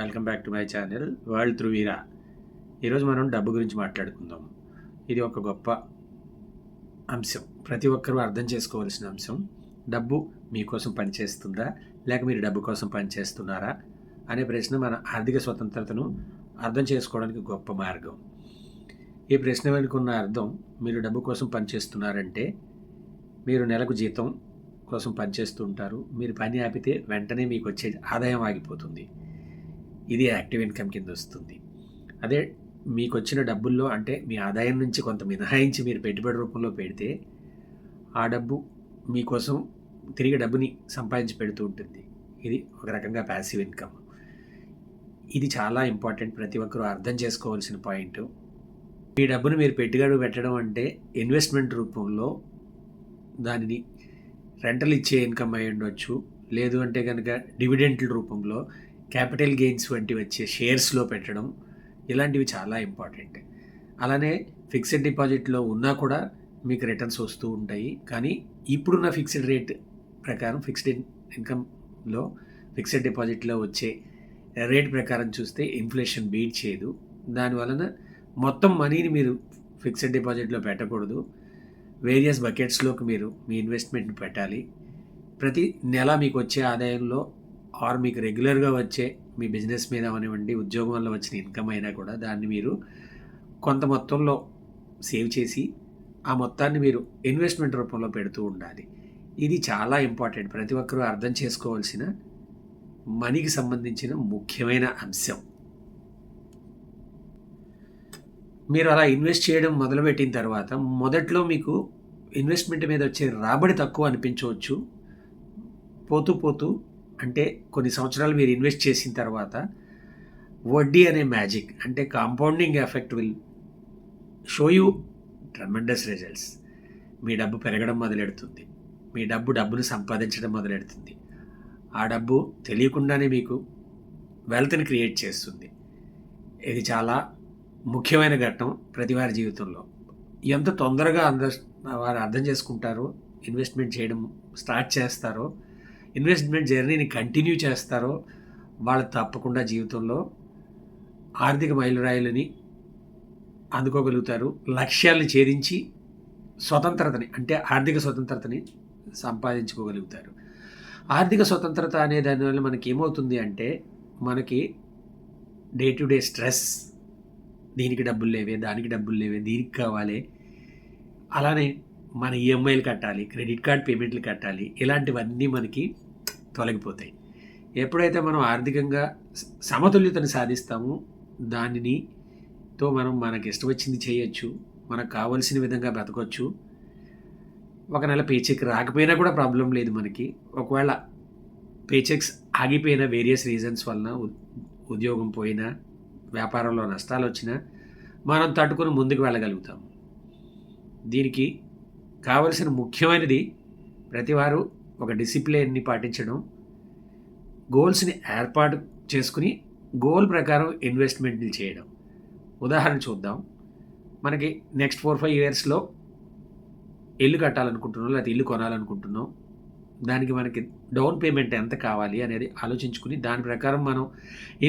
Welcome back to my channel world through Veera. ఈరోజు మనం డబ్బు గురించి మాట్లాడుకుందాం. ఇది ఒక గొప్ప అంశం, ప్రతి ఒక్కరూ అర్థం చేసుకోవాల్సిన అంశం. డబ్బు మీకోసం పనిచేస్తుందా లేక మీరు డబ్బు కోసం పనిచేస్తున్నారా అనే ప్రశ్న మన ఆర్థిక స్వతంత్రతను అర్థం చేసుకోవడానికి గొప్ప మార్గం. ఈ ప్రశ్న వెనుకున్న అర్థం, మీరు డబ్బు కోసం పనిచేస్తున్నారంటే మీరు నెలకు జీతం కోసం పనిచేస్తూ ఉంటారు. మీరు పని ఆపితే వెంటనే మీకు వచ్చే ఆదాయం ఆగిపోతుంది. ఇది యాక్టివ్ ఇన్కమ్ కింద వస్తుంది. అదే మీకు వచ్చిన డబ్బుల్లో, అంటే మీ ఆదాయం నుంచి కొంత మినహాయించి మీరు పెట్టుబడి రూపంలో పెడితే ఆ డబ్బు మీకోసం తిరిగి డబ్బుని సంపాదించి పెడుతూ ఉంటుంది. ఇది ఒక రకంగా ప్యాసివ్ ఇన్కమ్. ఇది చాలా ఇంపార్టెంట్, ప్రతి ఒక్కరూ అర్థం చేసుకోవాల్సిన పాయింట్. మీ డబ్బును మీరు పెట్టుబడి పెట్టడం అంటే ఇన్వెస్ట్మెంట్ రూపంలో దానిని రెంటల్ ఇచ్చే ఇన్కమ్ అయి ఉండొచ్చు, లేదు అంటే కనుక డివిడెంట్ల రూపంలో క్యాపిటల్ గెయిన్స్ వంటి వచ్చే షేర్స్లో పెట్టడం, ఇలాంటివి చాలా ఇంపార్టెంట్. అలానే ఫిక్స్డ్ డిపాజిట్లో ఉన్నా కూడా మీకు రిటర్న్స్ వస్తూ ఉంటాయి. కానీ ఇప్పుడున్న ఫిక్స్డ్ రేట్ ప్రకారం, ఫిక్స్డ్ ఇన్కమ్లో ఫిక్స్డ్ డిపాజిట్లో వచ్చే రేట్ ప్రకారం చూస్తే ఇన్ఫ్లేషన్ బీట్ చేయదు. దానివలన మొత్తం మనీని మీరు ఫిక్స్డ్ డిపాజిట్లో పెట్టకూడదు. వేరియస్ బకెట్స్లోకి మీరు మీ ఇన్వెస్ట్మెంట్ని పెట్టాలి. ప్రతి నెల మీకు వచ్చే ఆదాయంలో ఆర్ మీకు రెగ్యులర్గా వచ్చే మీ బిజినెస్ మీద అవనివ్వండి, ఉద్యోగం వల్ల వచ్చిన ఇన్కమ్ అయినా కూడా దాన్ని మీరు కొంత మొత్తంలో సేవ్ చేసి ఆ మొత్తాన్ని మీరు ఇన్వెస్ట్మెంట్ రూపంలో పెడుతూ ఉండాలి. ఇది చాలా ఇంపార్టెంట్, ప్రతి ఒక్కరూ అర్థం చేసుకోవాల్సిన మనీకి సంబంధించిన ముఖ్యమైన అంశం. మీరు అలా ఇన్వెస్ట్ చేయడం మొదలుపెట్టిన తర్వాత మొదట్లో మీకు ఇన్వెస్ట్మెంట్ మీద వచ్చే రాబడి తక్కువ అనిపించవచ్చు. పోతూ పోతూ, అంటే కొన్ని సంవత్సరాలు మీరు ఇన్వెస్ట్ చేసిన తర్వాత వడ్డీ అనే మ్యాజిక్, అంటే compounding effect will show you tremendous results. మీ డబ్బు పెరగడం మొదలెడుతుంది, మీ డబ్బును సంపాదించడం మొదలెడుతుంది. ఆ డబ్బు తెలియకుండానే మీకు వెల్త్ని క్రియేట్ చేస్తుంది. ఇది చాలా ముఖ్యమైన ఘట్టం ప్రతి వారి జీవితంలో. ఎంత తొందరగా వారు అర్థం చేసుకుంటారో, ఇన్వెస్ట్మెంట్ చేయడం స్టార్ట్ చేస్తారో, ఇన్వెస్ట్మెంట్ జర్నీని కంటిన్యూ చేస్తారో, వాళ్ళు తప్పకుండా జీవితంలో ఆర్థిక మైలురాయిలని అందుకోగలుగుతారు. లక్ష్యాలను ఛేదించి స్వతంత్రతని, అంటే ఆర్థిక స్వతంత్రతని సంపాదించుకోగలుగుతారు. ఆర్థిక స్వతంత్రత అనే దానివల్ల మనకి ఏమవుతుంది అంటే, మనకి డే టు డే స్ట్రెస్, దీనికి డబ్బులు లేవే, దానికి డబ్బులు లేవే, దీనికి కావాలి, అలానే మన ఈఎంఐలు కట్టాలి, క్రెడిట్ కార్డ్ పేమెంట్లు కట్టాలి, ఇలాంటివన్నీ మనకి తొలగిపోతాయి. ఎప్పుడైతే మనం ఆర్థికంగా సమతుల్యతను సాధిస్తామో దానితో మనం మనకి ఇష్టం వచ్చింది చేయొచ్చు, మనకు కావాల్సిన విధంగా బ్రతకొచ్చు. ఒక నెల పేచెక్ రాకపోయినా కూడా ప్రాబ్లం లేదు మనకి. ఒకవేళ పేచెక్స్ ఆగిపోయిన వేరియస్ రీజన్స్ వలన, ఉద్యోగం పోయినా, వ్యాపారంలో నష్టాలు వచ్చినా మనం తట్టుకొని ముందుకు వెళ్ళగలుగుతాం. దీనికి కావలసిన ముఖ్యమైనది, ప్రతివారు ఒక డిసిప్లిన్ని పాటించడం, గోల్స్ని ఏర్పాటు చేసుకుని గోల్ ప్రకారం ఇన్వెస్ట్మెంట్లు చేయడం. ఉదాహరణ చూద్దాం. మనకి నెక్స్ట్ 4-5 ఇయర్స్లో ఇల్లు కట్టాలనుకుంటున్నాం, లేకపోతే ఇల్లు కొనాలనుకుంటున్నాం. దానికి మనకి డౌన్ పేమెంట్ ఎంత కావాలి అనేది ఆలోచించుకుని దాని ప్రకారం మనం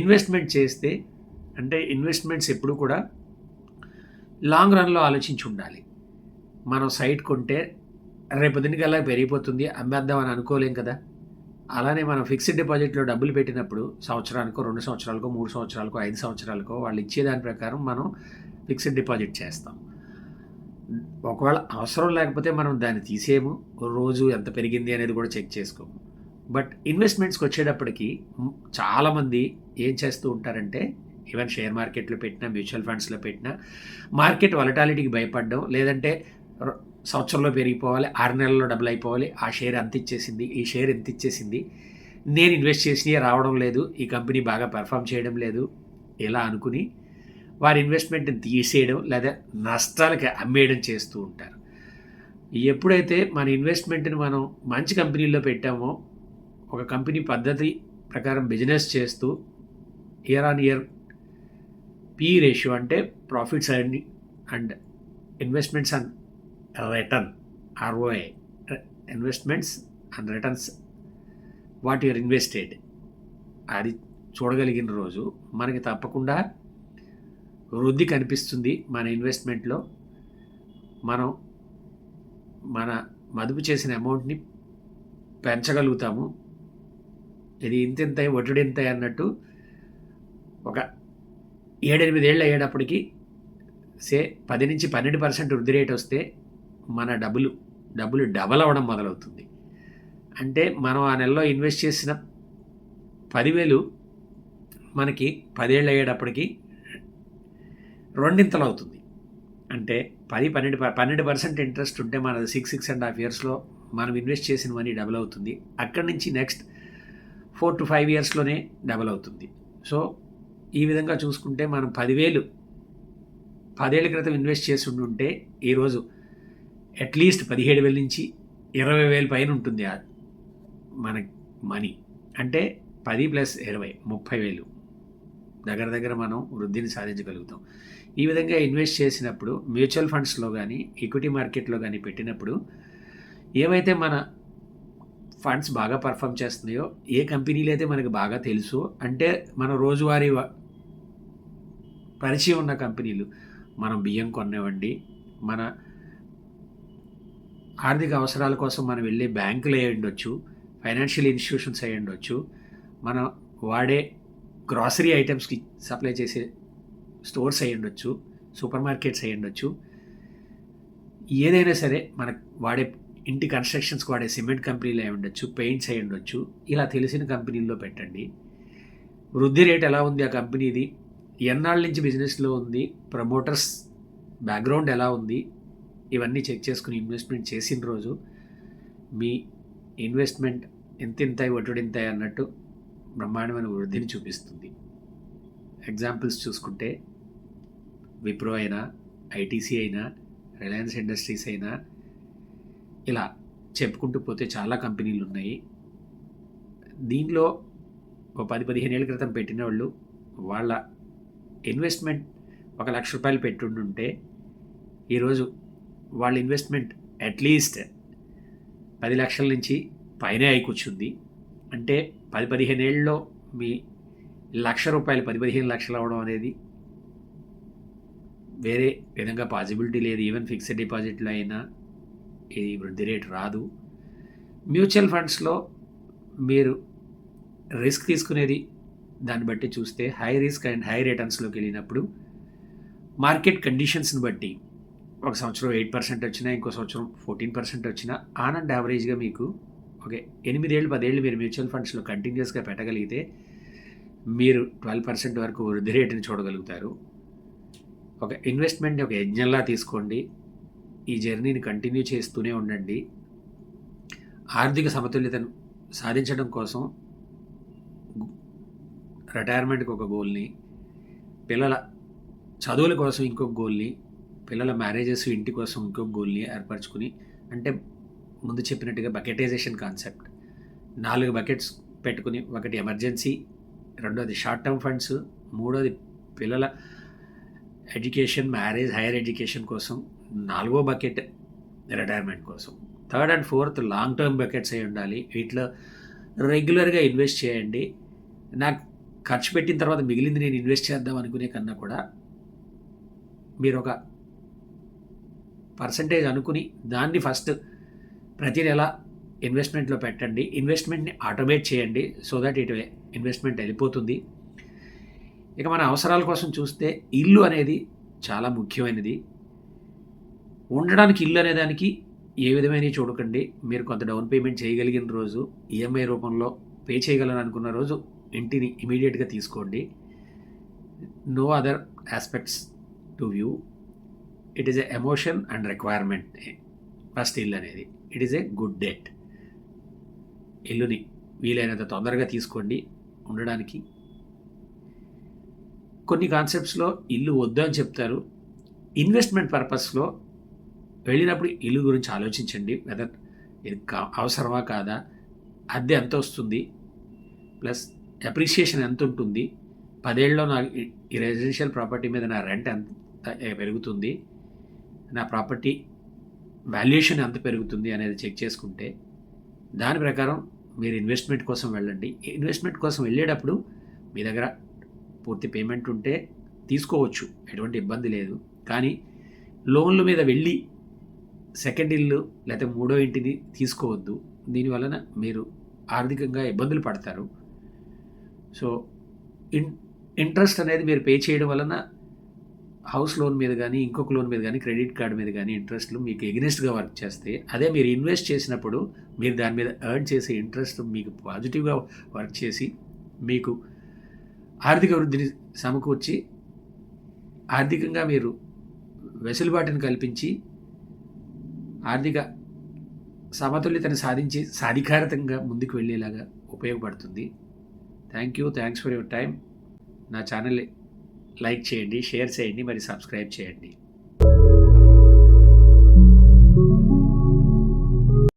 ఇన్వెస్ట్మెంట్ చేస్తే, అంటే ఇన్వెస్ట్మెంట్స్ ఎప్పుడు కూడా లాంగ్ రన్లో ఆలోచించి ఉండాలి. మనం సైట్ కొంటే రేపు దీనికల్లా పెరిగిపోతుంది, అమ్మేద్దాం అని అనుకోలేం కదా. అలానే మనం ఫిక్స్డ్ డిపాజిట్లో డబ్బులు పెట్టినప్పుడు సంవత్సరానికో, 2 సంవత్సరాలకో, 3 సంవత్సరాలకో, 5 సంవత్సరాలకో వాళ్ళు ఇచ్చేదాని ప్రకారం మనం ఫిక్స్డ్ డిపాజిట్ చేస్తాం. ఒకవేళ అవసరం లేకపోతే మనం దాన్ని తీసేయము, రోజు ఎంత పెరిగింది అనేది కూడా చెక్ చేసుకోము. బట్ ఇన్వెస్ట్మెంట్స్కి వచ్చేటప్పటికి చాలామంది ఏం చేస్తూ ఉంటారంటే, ఈవెన్ షేర్ మార్కెట్లో పెట్టినా, మ్యూచువల్ ఫండ్స్లో పెట్టినా, మార్కెట్ వాలటాలిటీకి భయపడడం, లేదంటే సంవత్సరంలో పెరిగిపోవాలి, 6 నెలల్లో డబుల్ అయిపోవాలి, ఆ షేర్ అంత ఇచ్చేసింది, ఈ షేర్ ఎంత ఇచ్చేసింది, నేను ఇన్వెస్ట్ చేసినా రావడం లేదు, ఈ కంపెనీ బాగా పెర్ఫామ్ చేయడం లేదు, ఇలా అనుకుని వారి ఇన్వెస్ట్మెంట్ని తీసేయడం లేదా నష్టాలకి అమ్మేయడం చేస్తూ ఉంటారు. ఎప్పుడైతే మన ఇన్వెస్ట్మెంట్ని మనం మంచి కంపెనీల్లో పెట్టామో, ఒక కంపెనీ పద్ధతి ప్రకారం బిజినెస్ చేస్తూ year on year P ratio, అంటే profits and investments and return, ROI, investments and returns what your invested, అది చూడగలిగిన రోజు మనకి తప్పకుండా వృద్ధి కనిపిస్తుంది. మన ఇన్వెస్ట్మెంట్‌లో మనం మన మదుపు చేసిన అమౌంట్‌ని పెంచగలుగుతాము. ఇది ఇంతింతై ఒడ్డుడింతై అన్నట్టు ఒక 7, 8 ఏళ్ళు అయ్యేటప్పటికి 10-12% వృద్ధి రేట్ వస్తే మన డబ్బులు డబల్ అవ్వడం మొదలవుతుంది. అంటే మనం ఆ నెలలో ఇన్వెస్ట్ చేసిన 10,000 మనకి 10 ఏళ్ళు అయ్యేటప్పటికి రెండింతలు అవుతుంది. అంటే 12% ఇంట్రెస్ట్ ఉంటే మనది 6.5 ఇయర్స్‌లో మనం ఇన్వెస్ట్ చేసిన మనీ డబల్ అవుతుంది. అక్కడి నుంచి నెక్స్ట్ 4 to 5 ఇయర్స్‌లోనే డబల్ అవుతుంది. సో ఈ విధంగా చూసుకుంటే మనం 10,000 10 ఏళ్ల క్రితం ఇన్వెస్ట్ చేసి ఉండుంటే ఈరోజు అట్లీస్ట్ 17,000 నుంచి 20,000 పైన ఉంటుంది మన మనీ. అంటే 10 + 20 30,000 దగ్గర మనం వృద్ధిని సాధించగలుగుతాం. ఈ విధంగా ఇన్వెస్ట్ చేసినప్పుడు మ్యూచువల్ ఫండ్స్‌లో కానీ ఈక్విటీ మార్కెట్‌లో కానీ పెట్టినప్పుడు ఏవైతే మన ఫండ్స్ బాగా పర్ఫామ్ చేస్తున్నాయో, ఏ కంపెనీలు అయితే మనకు బాగా తెలుసో, అంటే మన రోజువారీ పరిచయం ఉన్న కంపెనీలు, మనం బియ్యం కొనివ్వండి, మన ఆర్థిక అవసరాల కోసం మనం వెళ్ళే బ్యాంకులు అయి ఉండొచ్చు, ఫైనాన్షియల్ ఇన్స్టిట్యూషన్స్ అయి ఉండొచ్చు, మనం వాడే గ్రాసరీ ఐటమ్స్కి సప్లై చేసే స్టోర్స్ అయి ఉండొచ్చు, సూపర్ మార్కెట్స్ అయి ఉండొచ్చు, ఏదైనా సరే మనకు వాడే ఇంటి కన్స్ట్రక్షన్స్కి వాడే సిమెంట్ కంపెనీలు అయి ఉండొచ్చు, పెయింట్స్ అయి ఉండొచ్చు, ఇలా తెలిసిన కంపెనీల్లో పెట్టండి. వృద్ధి రేట్ ఎలా ఉంది ఆ కంపెనీది, ఎన్నాళ్ళ నుంచి బిజినెస్లో ఉంది, ప్రమోటర్స్ బ్యాక్గ్రౌండ్ ఎలా ఉంది, ఇవన్నీ చెక్ చేసుకుని ఇన్వెస్ట్మెంట్ చేసిన రోజు మీ ఇన్వెస్ట్మెంట్ ఇంతింతాయి ఒట్టుడింతాయి అన్నట్టు బ్రహ్మాండమైన వృద్ధిని చూపిస్తుంది. ఎగ్జాంపుల్స్ చూసుకుంటే విప్రో అయినా, ఐటీసీ అయినా, రిలయన్స్ ఇండస్ట్రీస్ అయినా, ఇలా చెప్పుకుంటూ పోతే చాలా కంపెనీలు ఉన్నాయి. దీనిలో ఓ 10-15 ఏళ్ళ క్రితం పెట్టిన వాళ్ళు వాళ్ళ ఇన్వెస్ట్మెంట్ ₹1,00,000 పెట్టుండుంటే ఈరోజు వాళ్ళ ఇన్వెస్ట్మెంట్ అట్లీస్ట్ 10 లక్షల నుంచి పైనే అయి కూర్చుంది. అంటే 10-15 ఏళ్ళలో మీ ₹1,00,000 10-15 లక్షలు అవ్వడం అనేది వేరే విధంగా పాసిబిలిటీ లేదు. ఈవెన్ ఫిక్స్డ్ డిపాజిట్లో అయినా ఈ వృద్ధి రేటు రాదు. మ్యూచువల్ ఫండ్స్లో మీరు రిస్క్ తీసుకునేది దాన్ని బట్టి చూస్తే హై రిస్క్ అండ్ హై రిటర్న్స్లోకి వెళ్ళినప్పుడు మార్కెట్ కండిషన్స్ని బట్టి ఒక సంవత్సరం 8% వచ్చినా, ఇంకో సంవత్సరం 14% వచ్చినా, ఆన్ అండ్ యావరేజ్గా మీకు ఓకే 8 ఏళ్ళు 10 ఏళ్ళు మీరు మ్యూచువల్ ఫండ్స్లో కంటిన్యూస్గా పెట్టగలిగితే మీరు 12% వరకు వృద్ధి రేటుని చూడగలుగుతారు. ఒక ఇన్వెస్ట్మెంట్ని ఒక యజ్ఞంలా తీసుకోండి. ఈ జర్నీని కంటిన్యూ చేస్తూనే ఉండండి. ఆర్థిక సమతుల్యతను సాధించడం కోసం రిటైర్మెంట్కి ఒక గోల్ని, పిల్లల చదువుల కోసం ఇంకొక గోల్ని, పిల్లల మ్యారేజెస్ ఇంటి కోసం ఇంకొక గోల్ని ఏర్పరచుకుని, అంటే ముందు చెప్పినట్టుగా బకెటైజేషన్ కాన్సెప్ట్ 4 బకెట్స్ పెట్టుకుని, ఒకటి ఎమర్జెన్సీ, రెండోది షార్ట్ టర్మ్ ఫండ్స్, మూడోది పిల్లల ఎడ్యుకేషన్, మ్యారేజ్, హైయర్ ఎడ్యుకేషన్ కోసం, 4వ బకెట్ రిటైర్మెంట్ కోసం, 3rd and 4th long term buckets అయి ఉండాలి. వీటిలో రెగ్యులర్గా ఇన్వెస్ట్ చేయండి. నాకు ఖర్చు పెట్టిన తర్వాత మిగిలింది నేను ఇన్వెస్ట్ చేద్దాం అనుకునే కన్నా కూడా మీరు ఒక పర్సంటేజ్ అనుకుని దాన్ని ఫస్ట్ ప్రతి నెల ఇన్వెస్ట్మెంట్లో పెట్టండి. ఇన్వెస్ట్మెంట్ని ఆటోమేట్ చేయండి సో దట్ ఇటు ఇన్వెస్ట్మెంట్ వెళ్ళిపోతుంది. ఇక మన అవసరాల కోసం చూస్తే ఇల్లు అనేది చాలా ముఖ్యమైనది. ఉండడానికి ఇల్లు అనేదానికి ఏ విధమైన చూడకండి. మీరు కొంత డౌన్ పేమెంట్ చేయగలిగిన రోజు, ఈఎంఐ రూపంలో పే చేయగలను అనుకున్న రోజు ఇంటిని ఇమీడియట్గా తీసుకోండి. No other aspects to view. It is a emotion and requirement. First ఇల్లు అనేది it is a good debt. ఇల్లుని వీలైనంత తొందరగా తీసుకోండి ఉండడానికి. కొన్ని కాన్సెప్ట్స్లో ఇల్లు వద్దు అని చెప్తారు. ఇన్వెస్ట్మెంట్ పర్పస్లో వెళ్ళినప్పుడు ఇల్లు గురించి ఆలోచించండి. వెదర్ ఇది అవసరమా కాదా, అద్దె ఎంత వస్తుంది, ప్లస్ అప్రిషియేషన్ ఎంత ఉంటుంది, 10 ఏళ్ళలో నాకు ఈ రెసిడెన్షియల్ ప్రాపర్టీ మీద నా రెంట్ ఎంత పెరుగుతుంది, నా ప్రాపర్టీ వాల్యుయేషన్ ఎంత పెరుగుతుంది అనేది చెక్ చేసుకుంటే దాని ప్రకారం మీరు ఇన్వెస్ట్మెంట్ కోసం వెళ్ళండి. ఇన్వెస్ట్మెంట్ కోసం వెళ్ళేటప్పుడు మీ దగ్గర పూర్తి పేమెంట్ ఉంటే తీసుకోవచ్చు, ఎటువంటి ఇబ్బంది లేదు. కానీ లోన్ల మీద వెళ్ళి సెకండ్ ఇల్లు లేకపోతే మూడో ఇంటిని తీసుకోవద్దు. దీనివలన మీరు ఆర్థికంగా ఇబ్బందులు పడతారు. సో ఇంట్రెస్ట్ అనేది మీరు పే చేయడం వలన హౌస్ లోన్ మీద కానీ, ఇంకొక లోన్ మీద కానీ, క్రెడిట్ కార్డ్ మీద కానీ ఇంట్రెస్ట్లు మీకు ఎగనెస్ట్గా వర్క్ చేస్తాయి. అదే మీరు ఇన్వెస్ట్ చేసినప్పుడు మీరు దాని మీద ఎర్న్ చేసే ఇంట్రెస్ట్ మీకు పాజిటివ్గా వర్క్ చేసి మీకు ఆర్థిక వృద్ధిని సమకూర్చి ఆర్థికంగా మీరు వెసులుబాటును కల్పించి ఆర్థిక సమతుల్యతను సాధించి సాధికారతంగా ముందుకు వెళ్ళేలాగా ఉపయోగపడుతుంది. Thanks for your time. నా ఛానల్ లైక్ చేయండి, షేర్ చేయండి, మరి సబ్స్క్రైబ్ చేయండి.